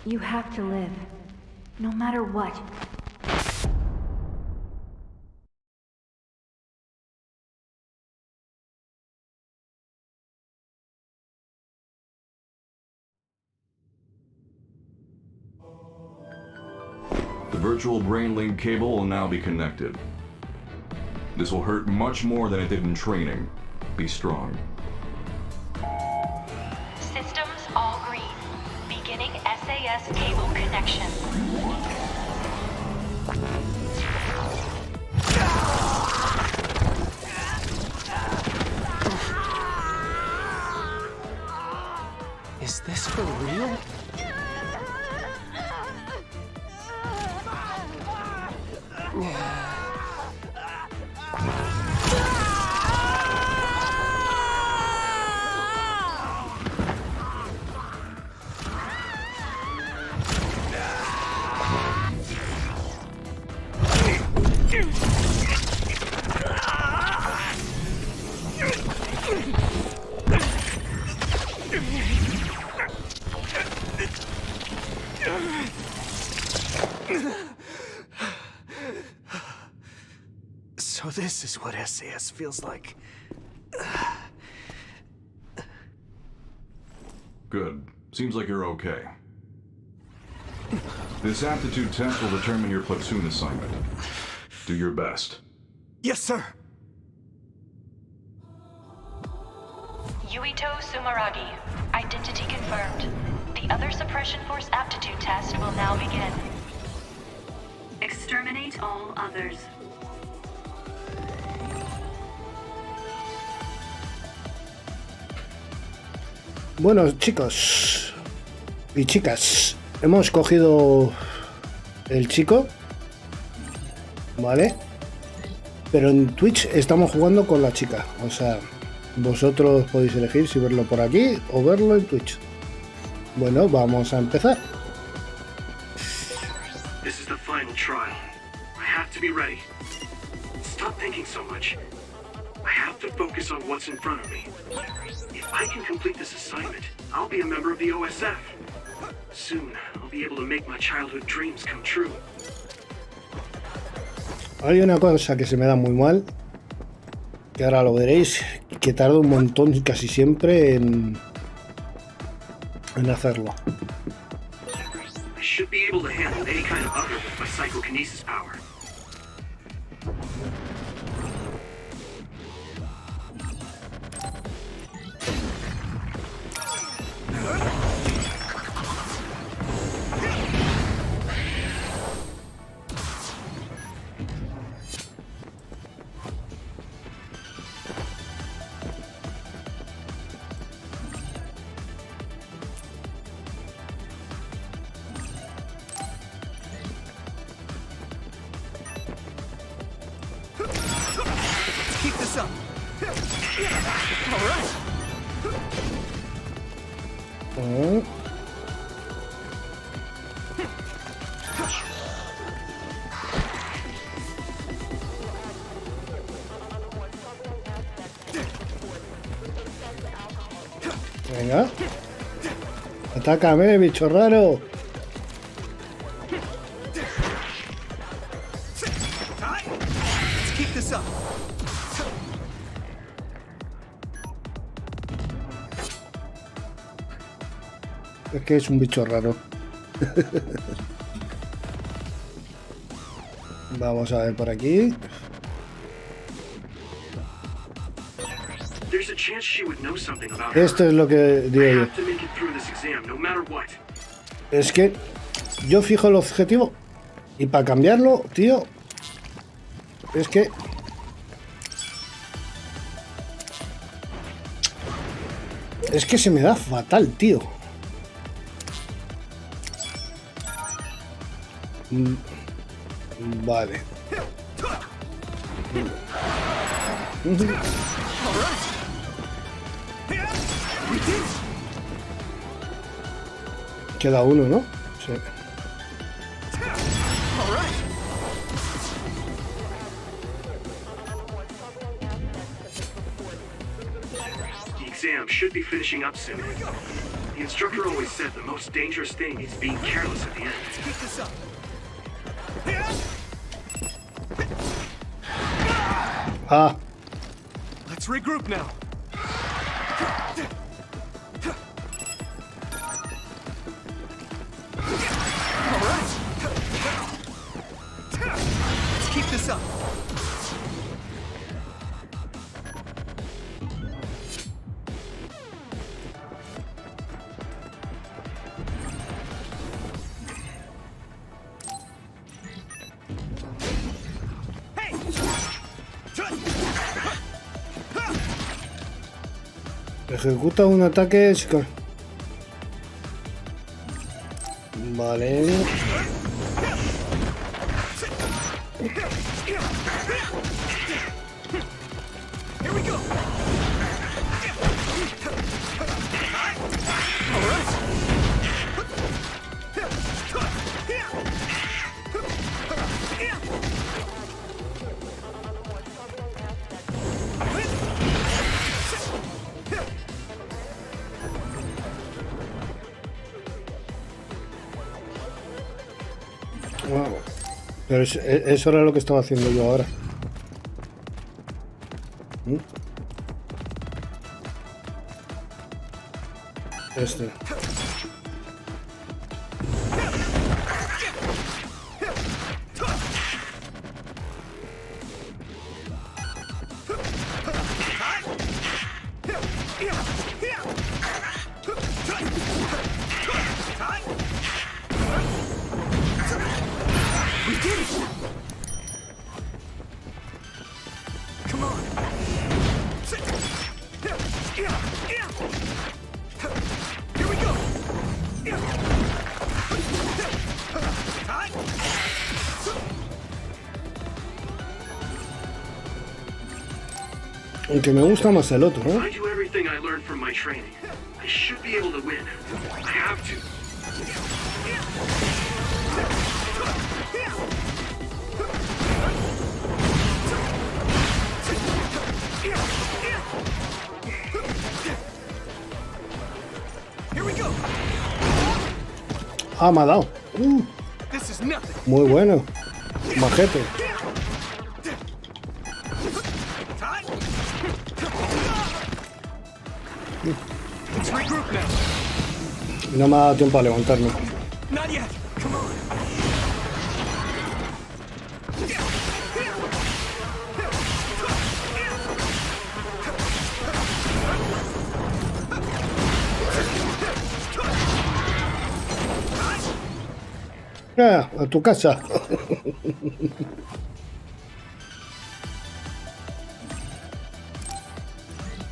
You have to live, no matter what. The virtual brain link cable will now be connected. This will hurt much more than it did in training. Be strong. Systems all green. Beginning SAS cable connection. Is this for real? So this is what SAS feels like. Good. Seems like you're okay. This aptitude test will determine your platoon assignment. Do your best. Yes, sir. Yuito Sumeragi. Identity confirmed. The other suppression force aptitude test will now begin. Exterminate all others. Bueno, chicos y chicas, hemos cogido el chico, ¿vale? Pero en Twitch estamos jugando con la chica, o sea, vosotros podéis elegir si verlo por aquí o verlo en Twitch. Bueno, vamos a empezar. This is the final trial. I have to be ready. Stop thinking so much. I have to focus on what's in front of me. If I can complete this assignment, I'll be a member of the OSF. Soon, I'll be able to make my childhood dreams come true. Hay una cosa que se me da muy mal, que ahora lo veréis, que tarda un montón casi siempre en hacerlo. I should be able to handle any kind of other with my psychokinesis power. Keep this up. All right. Venga. Atácame, bicho raro. Let's keep this up. Es que es un bicho raro. Vamos a ver por aquí. There's a chance she would know something about Esto es lo que I digo yo. have to make it through this exam, no matter what. Es que yo fijo el objetivo y para cambiarlo, tío, es que se me da fatal, tío. Vale. Queda uno, ¿no? Sí. The exam should be finishing up soon. The instructor always said the most dangerous thing is being careless at the end. Let's keep this up. Ah, Let's regroup now. All right. Let's keep this up. ejecuta un ataque. Vale. Here we go. All right. Wow. Pero eso era lo que estaba haciendo yo ahora. Este. Come on. Here we go. Aunque me gusta más el otro, ¿no? I do everything I learned from my training. I should be able to win. I have to. Here we go. Ah, me ha dado. This is nothing. Muy bueno. Majete. Let's regroup now. No me ha dado tiempo a levantarme. Not yet. Come on. A tu casa.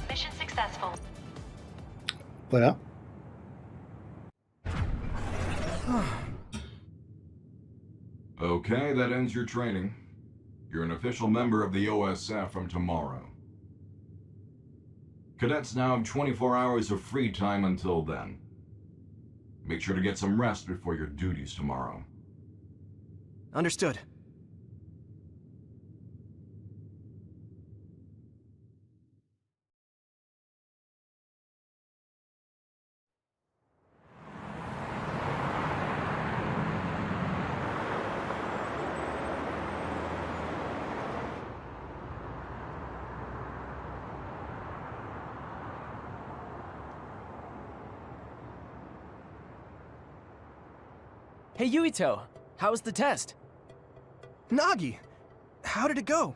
Mission successful. Fuera. Okay, that ends your training. You're an official member of the OSF from tomorrow. Cadets now have 24 hours of free time until then. Make sure to get some rest before your duties tomorrow. Understood. Hey Yuito, how was the test? Nagi, how did it go?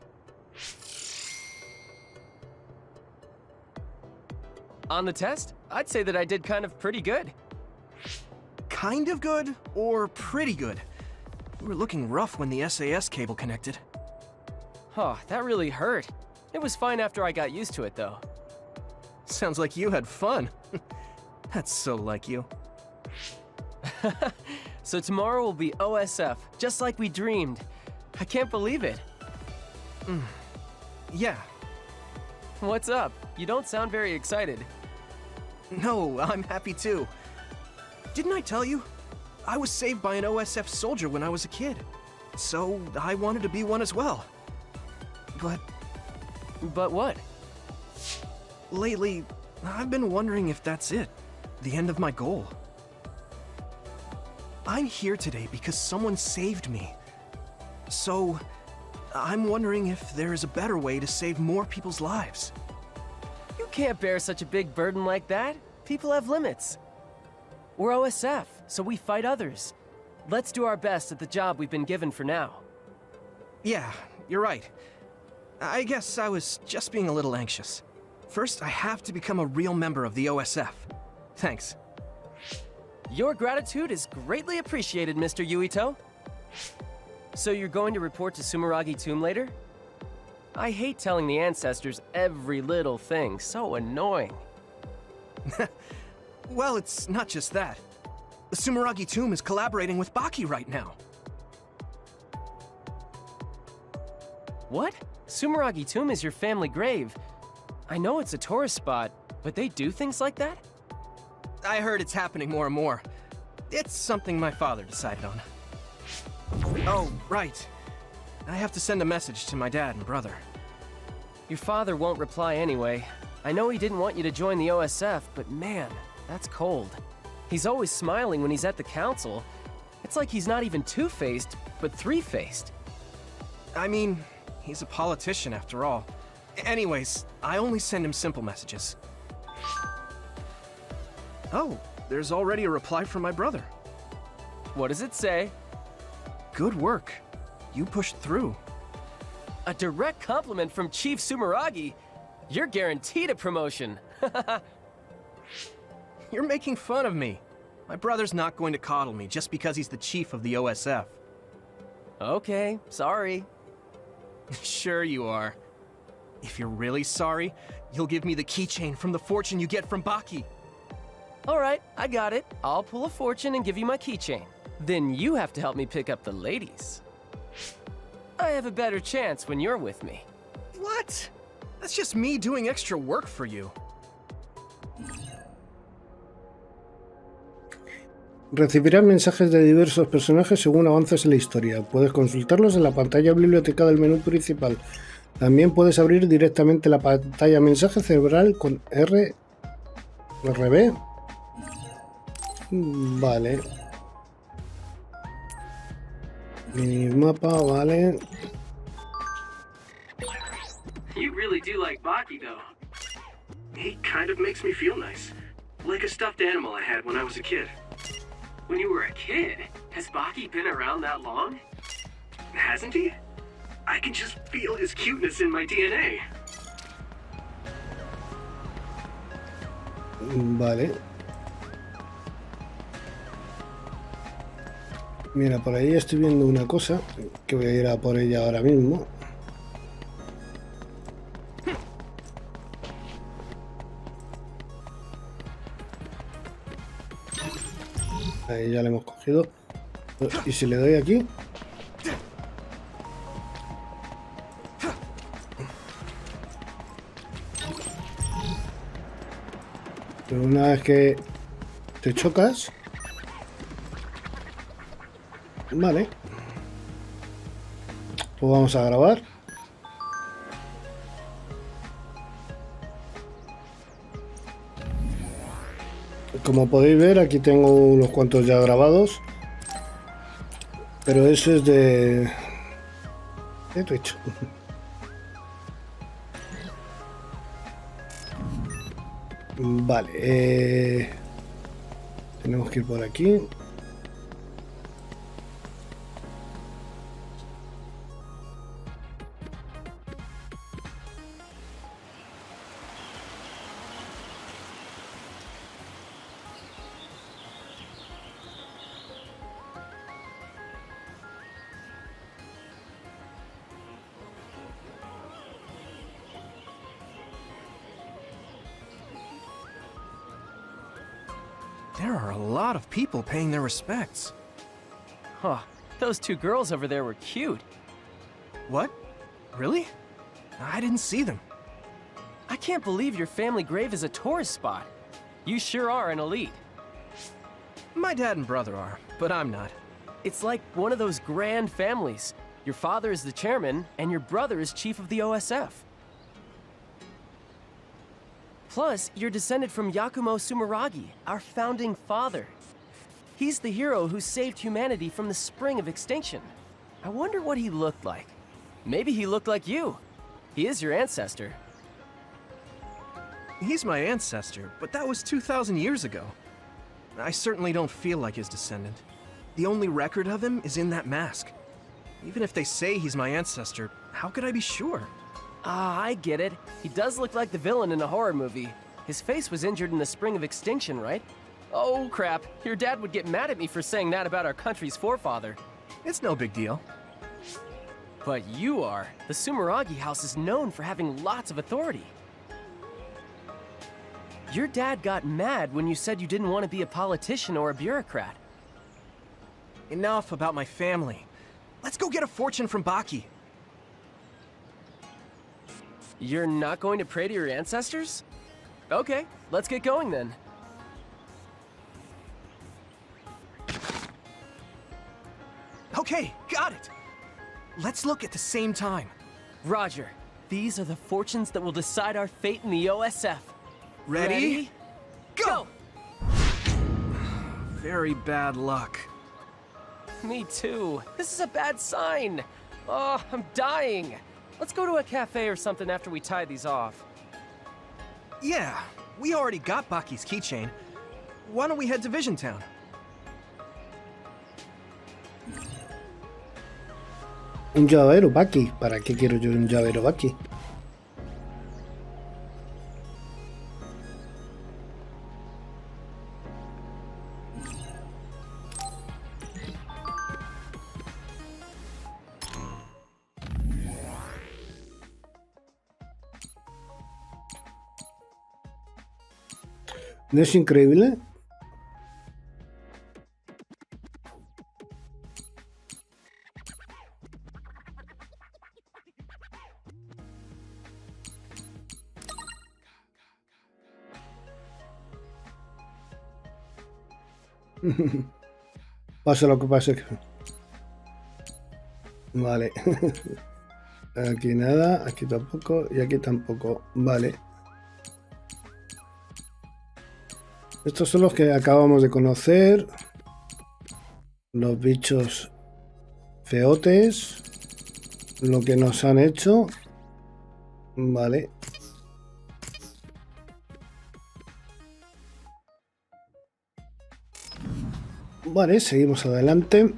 On the test, I'd say that I did kind of pretty good. Kind of good or pretty good? You were looking rough when the SAS cable connected. Oh, that really hurt. It was fine after I got used to it though. Sounds like you had fun. That's so like you. So tomorrow will be OSF, just like we dreamed. I can't believe it. Yeah. What's up? You don't sound very excited. No, I'm happy too. Didn't I tell you? I was saved by an OSF soldier when I was a kid. So I wanted to be one as well. But what? Lately, I've been wondering if that's it. the end of my goal. I'm here today because someone saved me. So, I'm wondering if there is a better way to save more people's lives. You can't bear such a big burden like that. People have limits. We're OSF, so we fight others. Let's do our best at the job we've been given for now. Yeah, you're right. I guess I was just being a little anxious. First, I have to become a real member of the OSF. Thanks. Your gratitude is greatly appreciated, Mr. Yuito. So you're going to report to Sumeragi Tomb later? I hate telling the ancestors every little thing, so annoying. Well, it's not just that. The Sumeragi Tomb is collaborating with Baki right now. What? Sumeragi Tomb is your family grave. I know it's a tourist spot, but they do things like that? I heard it's happening more and more. It's something my father decided on. Oh, right. I have to send a message to my dad and brother. Your father won't reply anyway. I know he didn't want you to join the OSF, but man, that's cold. He's always smiling when he's at the council. It's like he's not even two-faced, but three-faced. I mean, he's a politician after all. Anyways, I only send him simple messages. Oh, there's already a reply from my brother. What does it say? Good work. You pushed through. A direct compliment from Chief Sumeragi. You're guaranteed a promotion. You're making fun of me. My brother's not going to coddle me just because he's the chief of the OSF. Okay, sorry. Sure you are. If you're really sorry, you'll give me the keychain from the fortune you get from Baki. All right, I got it. I'll pull a fortune and give you my keychain. Then you have to help me pick up the ladies. I have a better chance when you're with me. What? That's just me doing extra work for you. Recibirás mensajes de diversos personajes según avances en la historia. Puedes consultarlos en la pantalla biblioteca del menú principal. También puedes abrir directamente la pantalla mensaje cerebral con RB. Vale. Minimapa, vale. You really do like Baki, though. He kind of makes me feel nice. Like a stuffed animal I had when I was a kid. When you were a kid, has Baki been around that long? Hasn't he? I can just feel his cuteness in my DNA. Vale. Mira, por ahí estoy viendo una cosa que voy a ir a por ella ahora mismo. Ahí ya le hemos cogido. Y si le doy aquí. Pero una vez que te chocas. Vale. Pues vamos a grabar. Como podéis ver, aquí tengo unos cuantos ya grabados. Pero eso es de Twitch. Vale. Tenemos que ir por aquí. There are a lot of people paying their respects. Huh, those two girls over there were cute. What? Really? I didn't see them. I can't believe your family grave is a tourist spot. You sure are an elite. My dad and brother are, but I'm not. It's like one of those grand families. Your father is the chairman, and your brother is chief of the OSF. Plus, you're descended from Yakumo Sumeragi, our founding father. He's the hero who saved humanity from the spring of extinction. I wonder what he looked like. Maybe he looked like you. He is your ancestor. He's my ancestor, but that was 2,000 years ago. I certainly don't feel like his descendant. The only record of him is in that mask. Even if they say he's my ancestor, how could I be sure? Ah, I get it. He does look like the villain in a horror movie. His face was injured in the spring of extinction, right? Oh, crap. Your dad would get mad at me for saying that about our country's forefather. It's no big deal. But you are. The Sumeragi house is known for having lots of authority. Your dad got mad when you said you didn't want to be a politician or a bureaucrat. Enough about my family. Let's go get a fortune from Baki. You're not going to pray to your ancestors? Okay, let's get going then. Okay, got it. Let's look at the same time. Roger. These are the fortunes that will decide our fate in the OSF. Ready? Go! Very bad luck. Me too. This is a bad sign. Oh, I'm dying. Let's go to a cafe or something after we tie these off. Yeah, we already got Baki's keychain. Why don't we head to Vision Town? Un llavero Baki. ¿Para qué quiero yo un llavero Baki? ¿No es increíble? Pasa lo que pase. Vale. Aquí nada, aquí tampoco y aquí tampoco. Vale. Estos son los que acabamos de conocer. Los bichos feotes. Lo que nos han hecho. Vale. Vale, seguimos adelante.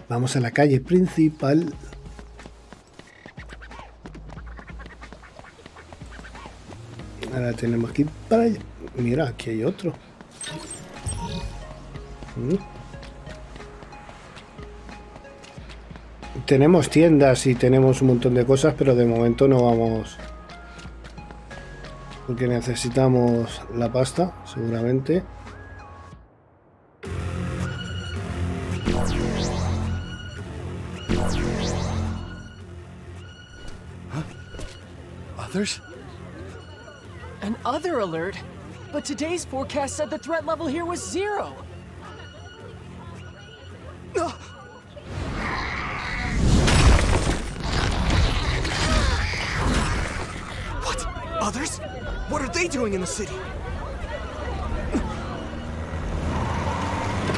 Vamos a la calle principal. Ahora tenemos que ir para allá. Mira, aquí hay otro. Tenemos tiendas y tenemos un montón de cosas, pero de momento no vamos. Porque necesitamos la pasta, seguramente. Others? An other alert? But today's forecast said the threat level here was 0. What? Others? What are they doing in the city?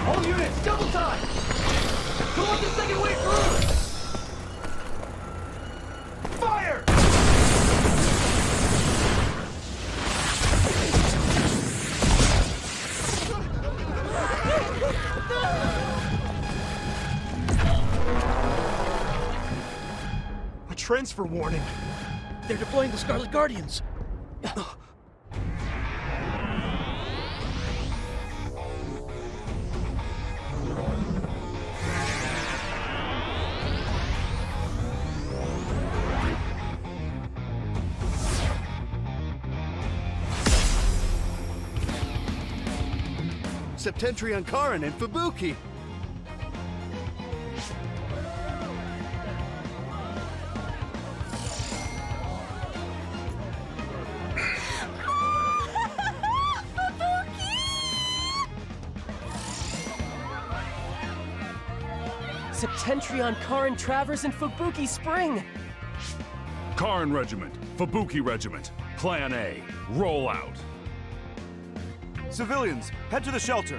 All units, double time! Go up the second way through! Fire! A transfer warning. They're deploying the Scarlet Guardians. Septentrion Karin and Fubuki. Septentrion, Karin, Travers, and Fubuki Spring! Karin Regiment, Fubuki Regiment, Plan A, roll out. Civilians, head to the shelter.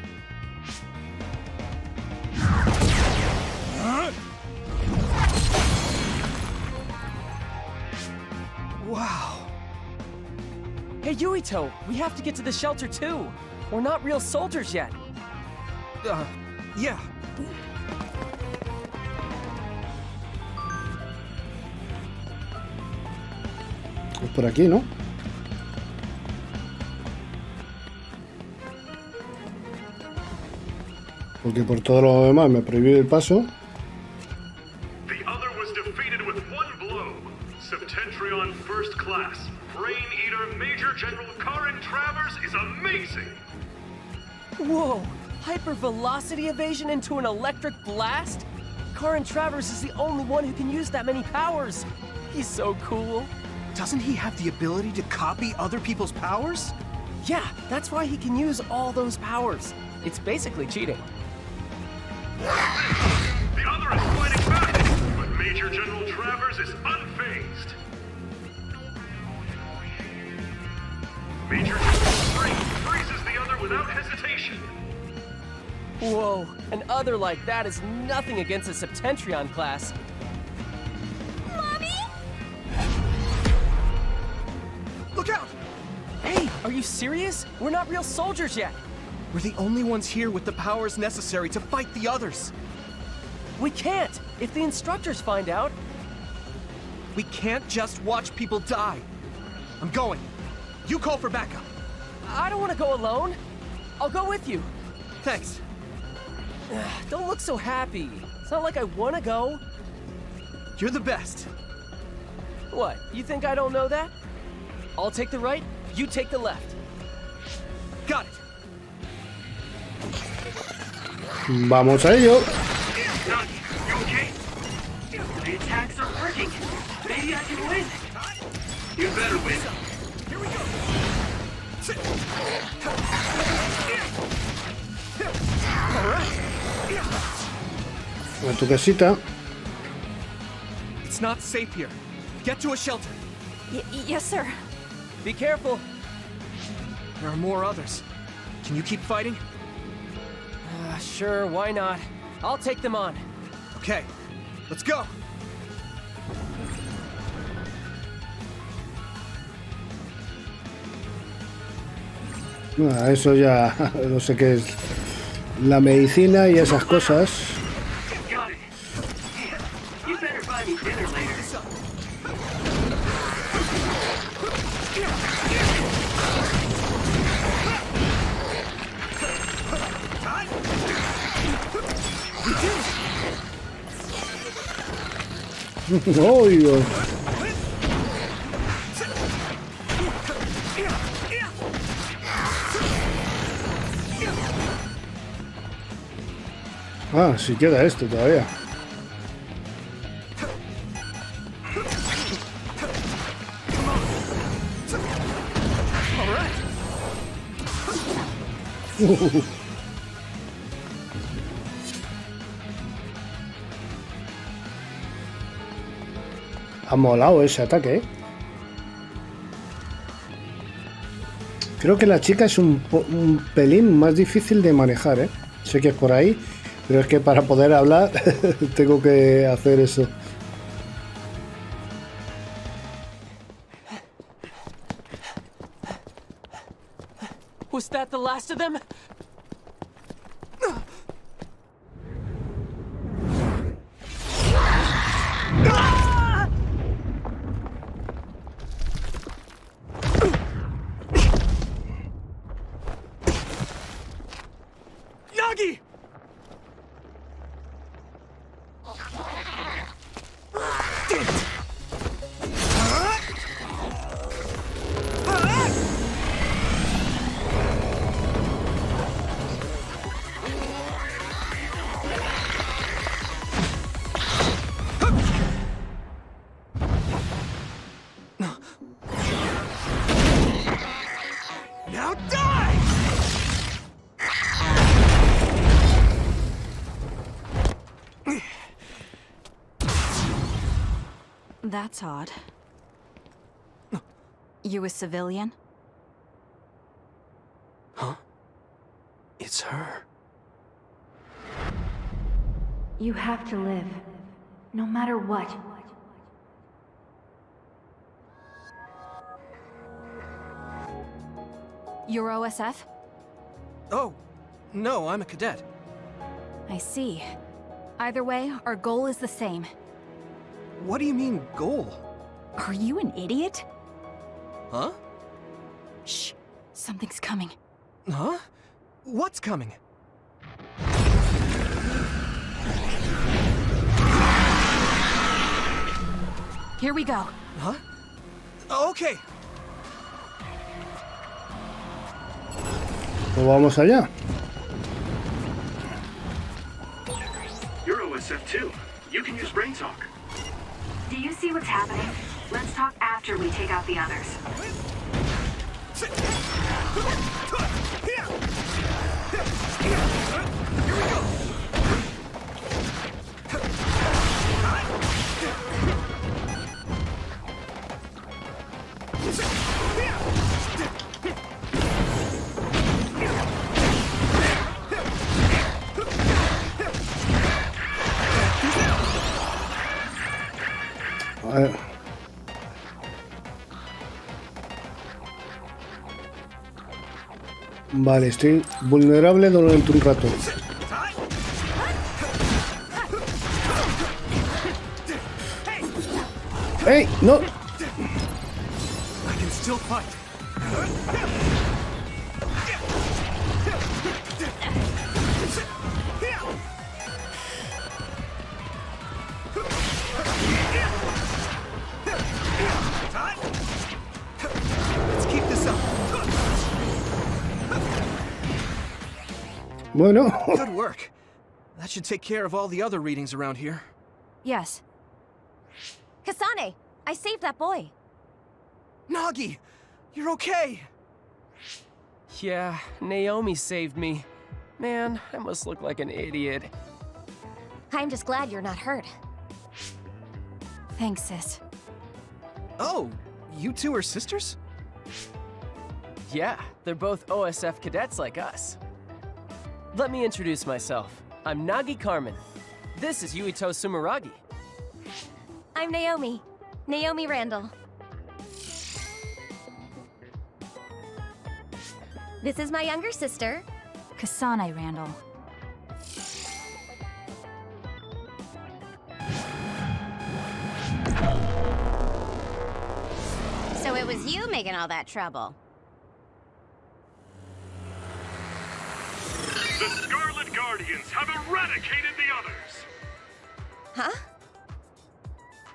Wow. Hey, Yuito, we have to get to the shelter too. We're not real soldiers yet. Yeah. Pues por aquí, ¿no? Porque por todo lo demás me prohíbe el paso. The other was defeated with one blow. Septentrion First Class, Brain Eater Major General Karin Travers is amazing! Whoa! Hypervelocity evasion into an electric blast? Karin Travers is the only one who can use that many powers. He's so cool. Doesn't he have the ability to copy other people's powers? Yeah, that's why he can use all those powers. It's basically cheating. The other is fighting back, but Major General Travers is unfazed. Major General Spring freezes the other without hesitation. Whoa, an other like that is nothing against a Septentrion class. Look out! Hey, are you serious? We're not real soldiers yet. We're the only ones here with the powers necessary to fight the others. We can't. If the instructors find out. We can't just watch people die. I'm going. You call for backup. I don't want to go alone. I'll go with you. Thanks. Don't look so happy. It's not like I want to go. You're the best. What, you think I don't know that? I'll take the right, you take the left. Got it. Vamos a ello. Nagi, you okay? The attacks are working. Maybe I can win. You better win. Here we go. All right. A tu casita. It's not safe here. Get to a shelter. Yes, sir. Be careful. There are more others. Can you keep fighting? Sure, why not? I'll take them on. Okay, let's go. Eso ya no sé qué es. La medicina y esas cosas. Got it. You better buy me dinner later. ¡Oh, Dios! Ah, sí queda esto todavía. Ha molado ese ataque, ¿eh? Creo que la chica es un pelín más difícil de manejar, ¿eh? Sé que es por ahí, pero es que para poder hablar tengo que hacer eso. Was that the last of them? Nagi! That's odd. You a civilian? Huh? It's her. You have to live, no matter what. You're OSF? Oh, no, I'm a cadet. I see. Either way, our goal is the same. What do you mean, goal? Are you an idiot? Huh? Shh. Something's coming. Huh? What's coming? Here we go. Huh? Okay. Pues vamos allá. You're OSF too. You can use brain talk. Do you see what's happening? Let's talk after we take out the others. Vale, estoy vulnerable durante un rato. ¡Ey! ¡No! I can still fight. Let's keep this up. Bueno. Good work. That should take care of all the other readings around here. Yes. Kasane, I saved that boy. Nagi, you're okay. Yeah, Naomi saved me. Man, I must look like an idiot. I'm just glad you're not hurt. Thanks, sis. Oh, you two are sisters? Yeah, they're both OSF cadets like us. Let me introduce myself. I'm Nagi Carmen. This is Yuito Sumeragi. I'm Naomi. Naomi Randall. This is my younger sister. Kasane Randall. So it was you making all that trouble. The Scarlet Guardians have eradicated the others! Huh?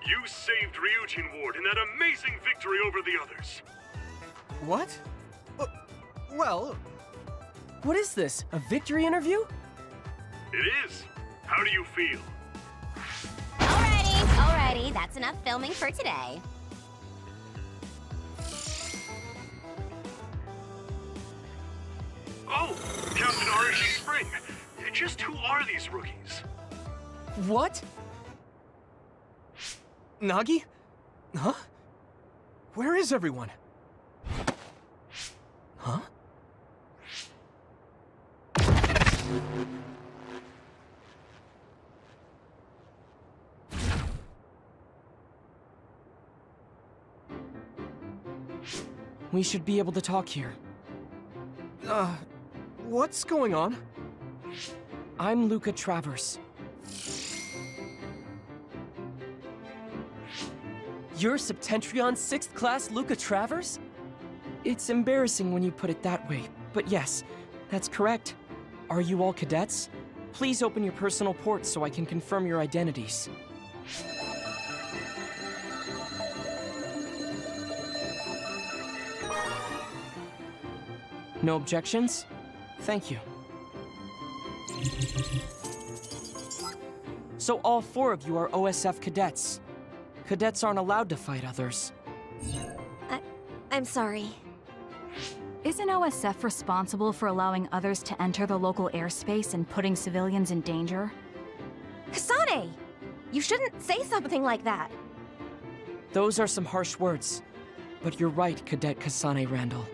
You saved Ryujin Ward in that amazing victory over the others. What? Well... What is this? A victory interview? It is. How do you feel? Alrighty. That's enough filming for today. Oh, Captain RG Spring. Just who are these rookies? What? Nagi? Huh? Where is everyone? Huh? We should be able to talk here. What's going on? I'm Luca Travers. You're Septentrion 6th class Luca Travers? It's embarrassing when you put it that way, but yes, that's correct. Are you all cadets? Please open your personal ports so I can confirm your identities. No objections? Thank you. So all 4 of you are OSF cadets. Cadets aren't allowed to fight others. I'm sorry. Isn't OSF responsible for allowing others to enter the local airspace and putting civilians in danger? Kasane! You shouldn't say something like that. Those are some harsh words. But you're right, Cadet Kasane Randall.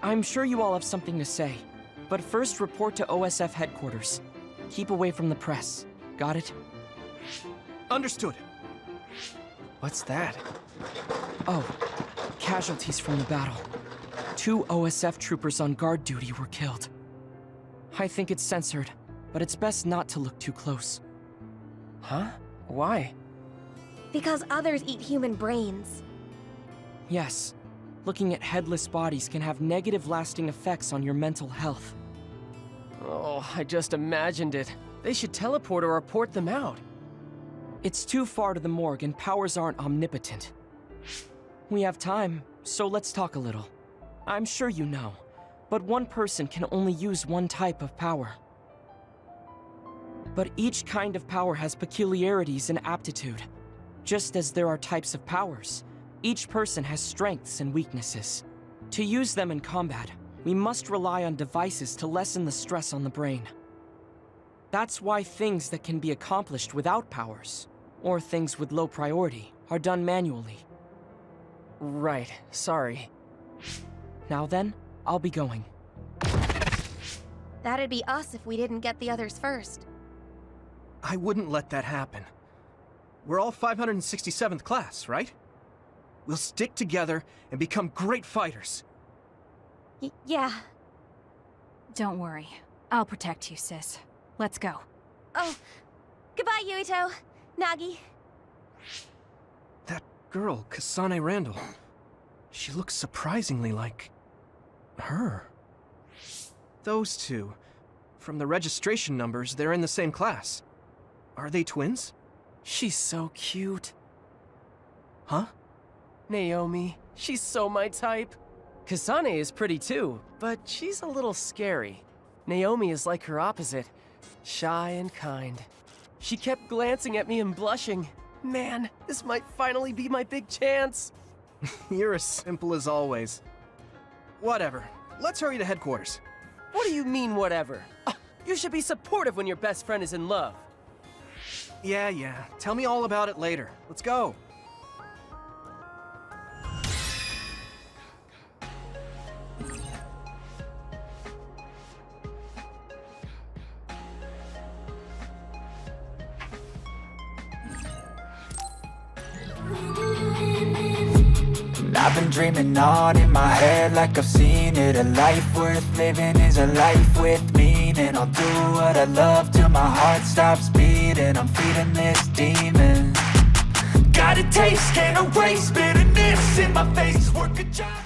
I'm sure you all have something to say. But first, report to OSF headquarters. Keep away from the press. Got it? Understood. What's that? Oh, casualties from the battle. 2 OSF troopers on guard duty were killed. I think it's censored, but it's best not to look too close. Huh? Why? Because others eat human brains. Yes, looking at headless bodies can have negative lasting effects on your mental health. Oh, I just imagined it. They should teleport or report them out. It's too far to the morgue and powers aren't omnipotent. We have time, so let's talk a little. I'm sure you know, but one person can only use one type of power. But each kind of power has peculiarities and aptitude. Just as there are types of powers, each person has strengths and weaknesses. To use them in combat, we must rely on devices to lessen the stress on the brain. That's why things that can be accomplished without powers, or things with low priority, are done manually. Right, sorry. Now then, I'll be going. That'd be us if we didn't get the others first. I wouldn't let that happen. We're all 567th class, right? We'll stick together and become great fighters. Yeah. Don't worry. I'll protect you, sis. Let's go. Oh, goodbye, Yuito. Nagi. That girl, Kasane Randall. She looks surprisingly like... her. Those two. From the registration numbers, they're in the same class. Are they twins? She's so cute. Huh? Naomi, she's so my type. Kasane is pretty too, but she's a little scary. Naomi is like her opposite, shy and kind. She kept glancing at me and blushing. Man, this might finally be my big chance. You're as simple as always. Whatever. Let's hurry to headquarters. What do you mean, whatever? You should be supportive when your best friend is in love. Yeah. Tell me all about it later. Let's go. I've been dreaming on in my head like I've seen it. A life worth living is a life with meaning. I'll do what I love till my heart stops beating. I'm feeding this demon. Got a taste, can't erase bitterness in my face. Work a job.